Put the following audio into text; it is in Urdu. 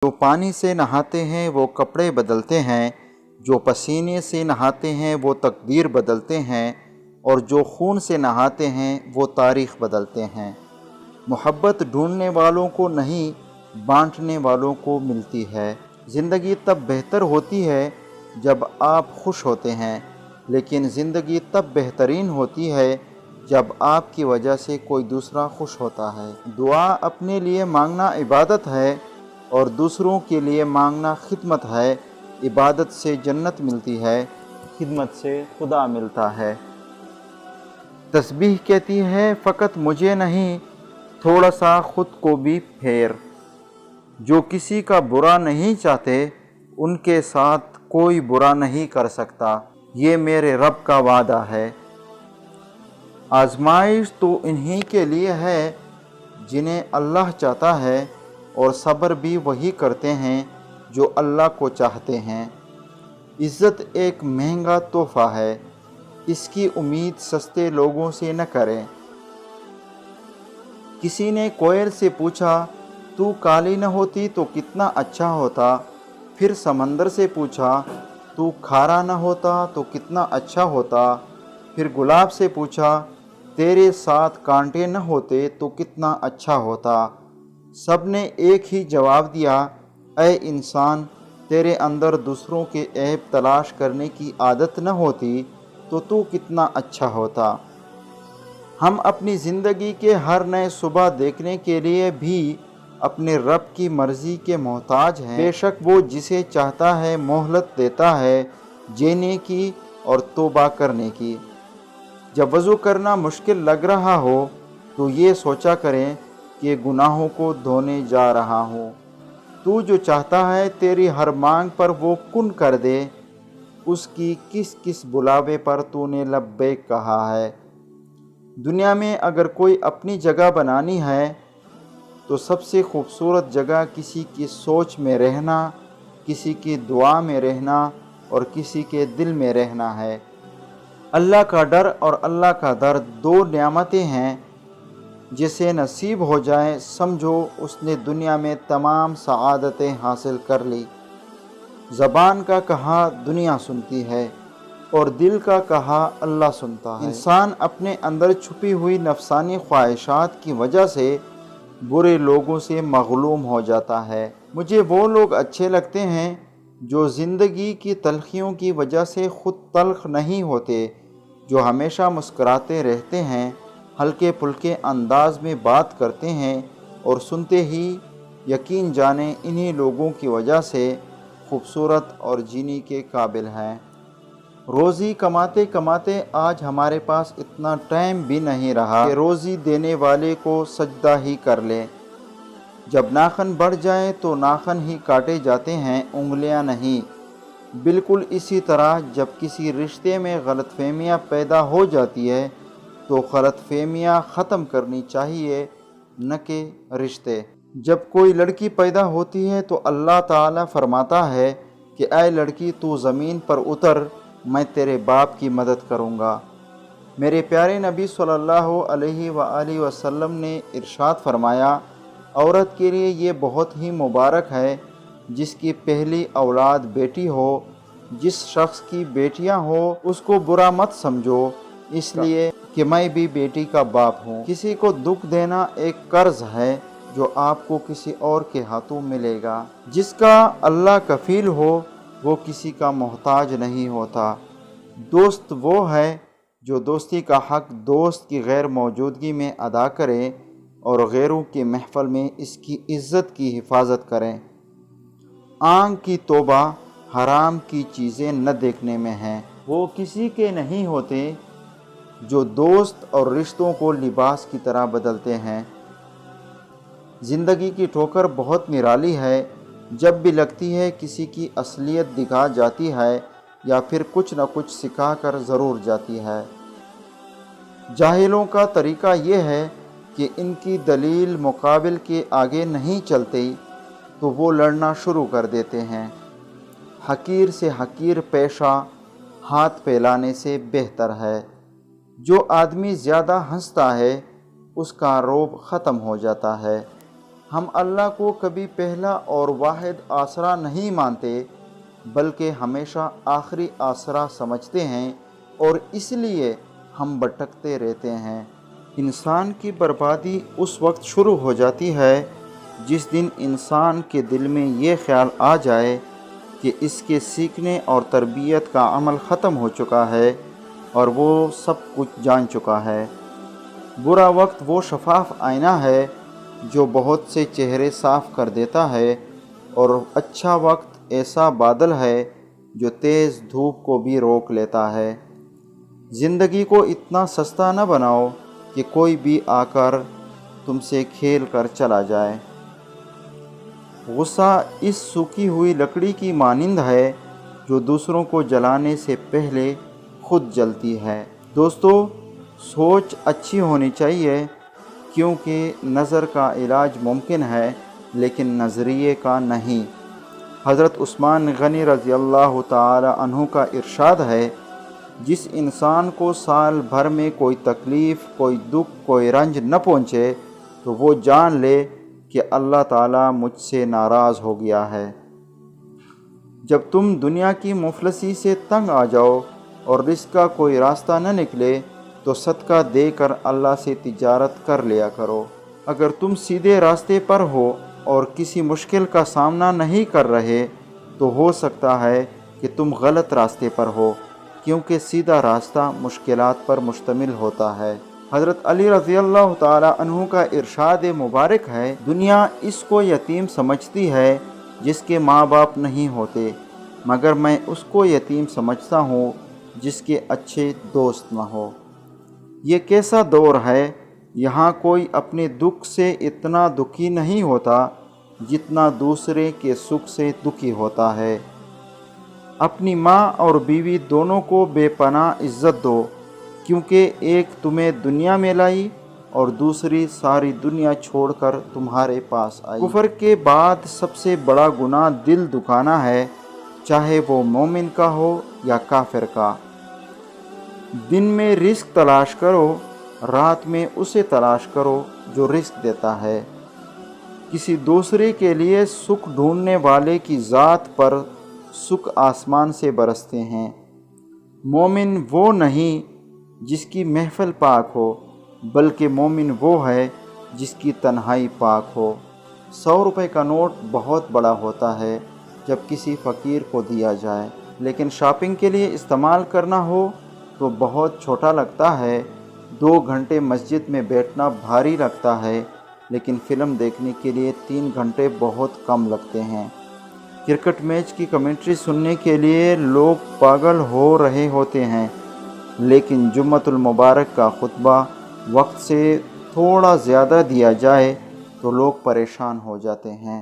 جو پانی سے نہاتے ہیں وہ کپڑے بدلتے ہیں، جو پسینے سے نہاتے ہیں وہ تقدیر بدلتے ہیں، اور جو خون سے نہاتے ہیں وہ تاریخ بدلتے ہیں۔ محبت ڈھونڈنے والوں کو نہیں، بانٹنے والوں کو ملتی ہے۔ زندگی تب بہتر ہوتی ہے جب آپ خوش ہوتے ہیں، لیکن زندگی تب بہترین ہوتی ہے جب آپ کی وجہ سے کوئی دوسرا خوش ہوتا ہے۔ دعا اپنے لیے مانگنا عبادت ہے اور دوسروں کے لیے مانگنا خدمت ہے۔ عبادت سے جنت ملتی ہے، خدمت سے خدا ملتا ہے۔ تسبیح کہتی ہے فقط مجھے نہیں، تھوڑا سا خود کو بھی پھیر۔ جو کسی کا برا نہیں چاہتے ان کے ساتھ کوئی برا نہیں کر سکتا، یہ میرے رب کا وعدہ ہے۔ آزمائش تو انہی کے لیے ہے جنہیں اللہ چاہتا ہے، اور صبر بھی وہی کرتے ہیں جو اللہ کو چاہتے ہیں۔ عزت ایک مہنگا تحفہ ہے، اس کی امید سستے لوگوں سے نہ کریں۔ کسی نے کوئل سے پوچھا تو کالی نہ ہوتی تو کتنا اچھا ہوتا، پھر سمندر سے پوچھا تو کھارا نہ ہوتا تو کتنا اچھا ہوتا، پھر گلاب سے پوچھا تیرے ساتھ کانٹے نہ ہوتے تو کتنا اچھا ہوتا۔ سب نے ایک ہی جواب دیا، اے انسان، تیرے اندر دوسروں کے عیب تلاش کرنے کی عادت نہ ہوتی تو کتنا اچھا ہوتا۔ ہم اپنی زندگی کے ہر نئے صبح دیکھنے کے لیے بھی اپنے رب کی مرضی کے محتاج ہیں۔ بے شک وہ جسے چاہتا ہے مہلت دیتا ہے جینے کی اور توبہ کرنے کی۔ جب وضو کرنا مشکل لگ رہا ہو تو یہ سوچا کریں کہ گناہوں کو دھونے جا رہا ہوں۔ تو جو چاہتا ہے تیری ہر مانگ پر وہ کن کر دے، اس کی کس کس بلاوے پر تو نے لبیک کہا ہے۔ دنیا میں اگر کوئی اپنی جگہ بنانی ہے تو سب سے خوبصورت جگہ کسی کی سوچ میں رہنا، کسی کی دعا میں رہنا اور کسی کے دل میں رہنا ہے۔ اللہ کا ڈر اور اللہ کا درد دو نعمتیں ہیں، جسے نصیب ہو جائے سمجھو اس نے دنیا میں تمام سعادتیں حاصل کر لی۔ زبان کا کہا دنیا سنتی ہے اور دل کا کہا اللہ سنتا ہے۔ انسان اپنے اندر چھپی ہوئی نفسانی خواہشات کی وجہ سے برے لوگوں سے مغلوم ہو جاتا ہے۔ مجھے وہ لوگ اچھے لگتے ہیں جو زندگی کی تلخیوں کی وجہ سے خود تلخ نہیں ہوتے، جو ہمیشہ مسکراتے رہتے ہیں، ہلکے پھلکے انداز میں بات کرتے ہیں اور سنتے ہی یقین جانیں انہی لوگوں کی وجہ سے خوبصورت اور جینے کے قابل ہیں۔ روزی کماتے کماتے آج ہمارے پاس اتنا ٹائم بھی نہیں رہا کہ روزی دینے والے کو سجدہ ہی کر لیں۔ جب ناخن بڑھ جائیں تو ناخن ہی کاٹے جاتے ہیں، انگلیاں نہیں۔ بالکل اسی طرح جب کسی رشتے میں غلط فہمیاں پیدا ہو جاتی ہے تو غلط فہمیاں ختم کرنی چاہیے، نہ کہ رشتے۔ جب کوئی لڑکی پیدا ہوتی ہے تو اللہ تعالیٰ فرماتا ہے کہ اے لڑکی تو زمین پر اتر، میں تیرے باپ کی مدد کروں گا۔ میرے پیارے نبی صلی اللہ علیہ وآلہ وسلم نے ارشاد فرمایا، عورت کے لیے یہ بہت ہی مبارک ہے جس کی پہلی اولاد بیٹی ہو۔ جس شخص کی بیٹیاں ہو اس کو برا مت سمجھو، اس لیے کہ میں بھی بیٹی کا باپ ہوں۔ کسی کو دکھ دینا ایک قرض ہے جو آپ کو کسی اور کے ہاتھوں ملے گا۔ جس کا اللہ کفیل ہو وہ کسی کا محتاج نہیں ہوتا۔ دوست وہ ہے جو دوستی کا حق دوست کی غیر موجودگی میں ادا کرے اور غیروں کی محفل میں اس کی عزت کی حفاظت کریں۔ آنکھ کی توبہ حرام کی چیزیں نہ دیکھنے میں ہے۔ وہ کسی کے نہیں ہوتے جو دوست اور رشتوں کو لباس کی طرح بدلتے ہیں۔ زندگی کی ٹھوکر بہت نرالی ہے، جب بھی لگتی ہے کسی کی اصلیت دکھا جاتی ہے یا پھر کچھ نہ کچھ سکھا کر ضرور جاتی ہے۔ جاہلوں کا طریقہ یہ ہے کہ ان کی دلیل مقابل کے آگے نہیں چلتی تو وہ لڑنا شروع کر دیتے ہیں۔ حقیر سے حقیر پیشہ ہاتھ پھیلانے سے بہتر ہے۔ جو آدمی زیادہ ہنستا ہے اس کا رعب ختم ہو جاتا ہے۔ ہم اللہ کو کبھی پہلا اور واحد آسرا نہیں مانتے بلکہ ہمیشہ آخری آسرا سمجھتے ہیں، اور اس لیے ہم بھٹکتے رہتے ہیں۔ انسان کی بربادی اس وقت شروع ہو جاتی ہے جس دن انسان کے دل میں یہ خیال آ جائے کہ اس کے سیکھنے اور تربیت کا عمل ختم ہو چکا ہے اور وہ سب کچھ جان چکا ہے۔ برا وقت وہ شفاف آئینہ ہے جو بہت سے چہرے صاف کر دیتا ہے، اور اچھا وقت ایسا بادل ہے جو تیز دھوپ کو بھی روک لیتا ہے۔ زندگی کو اتنا سستا نہ بناؤ کہ کوئی بھی آ کر تم سے کھیل کر چلا جائے۔ غصہ اس سوکھی ہوئی لکڑی کی مانند ہے جو دوسروں کو جلانے سے پہلے خود جلتی ہے۔ دوستو، سوچ اچھی ہونی چاہیے، کیونکہ نظر کا علاج ممکن ہے لیکن نظریے کا نہیں۔ حضرت عثمان غنی رضی اللہ تعالی عنہ کا ارشاد ہے، جس انسان کو سال بھر میں کوئی تکلیف، کوئی دکھ، کوئی رنج نہ پہنچے تو وہ جان لے کہ اللہ تعالیٰ مجھ سے ناراض ہو گیا ہے۔ جب تم دنیا کی مفلسی سے تنگ آ جاؤ اور رزق کا کوئی راستہ نہ نکلے تو صدقہ دے کر اللہ سے تجارت کر لیا کرو۔ اگر تم سیدھے راستے پر ہو اور کسی مشکل کا سامنا نہیں کر رہے تو ہو سکتا ہے کہ تم غلط راستے پر ہو، کیونکہ سیدھا راستہ مشکلات پر مشتمل ہوتا ہے۔ حضرت علی رضی اللہ تعالی عنہ کا ارشاد مبارک ہے، دنیا اس کو یتیم سمجھتی ہے جس کے ماں باپ نہیں ہوتے، مگر میں اس کو یتیم سمجھتا ہوں جس کے اچھے دوست نہ ہو۔ یہ کیسا دور ہے، یہاں کوئی اپنے دکھ سے اتنا دکھی نہیں ہوتا جتنا دوسرے کے سکھ سے دکھی ہوتا ہے۔ اپنی ماں اور بیوی دونوں کو بے پناہ عزت دو، کیونکہ ایک تمہیں دنیا میں لائی اور دوسری ساری دنیا چھوڑ کر تمہارے پاس آئی۔ کفر کے بعد سب سے بڑا گناہ دل دکھانا ہے، چاہے وہ مومن کا ہو یا کافر کا۔ دن میں رزق تلاش کرو، رات میں اسے تلاش کرو جو رزق دیتا ہے۔ کسی دوسرے کے لیے سکھ ڈھونڈنے والے کی ذات پر سکھ آسمان سے برستے ہیں۔ مومن وہ نہیں جس کی محفل پاک ہو، بلکہ مومن وہ ہے جس کی تنہائی پاک ہو۔ 100 روپے کا نوٹ بہت بڑا ہوتا ہے جب کسی فقیر کو دیا جائے، لیکن شاپنگ کے لیے استعمال کرنا ہو تو بہت چھوٹا لگتا ہے۔ 2 گھنٹے مسجد میں بیٹھنا بھاری لگتا ہے، لیکن فلم دیکھنے کے لیے 3 گھنٹے بہت کم لگتے ہیں۔ کرکٹ میچ کی کمنٹری سننے کے لیے لوگ پاگل ہو رہے ہوتے ہیں، لیکن جمعۃ المبارک کا خطبہ وقت سے تھوڑا زیادہ دیا جائے تو لوگ پریشان ہو جاتے ہیں۔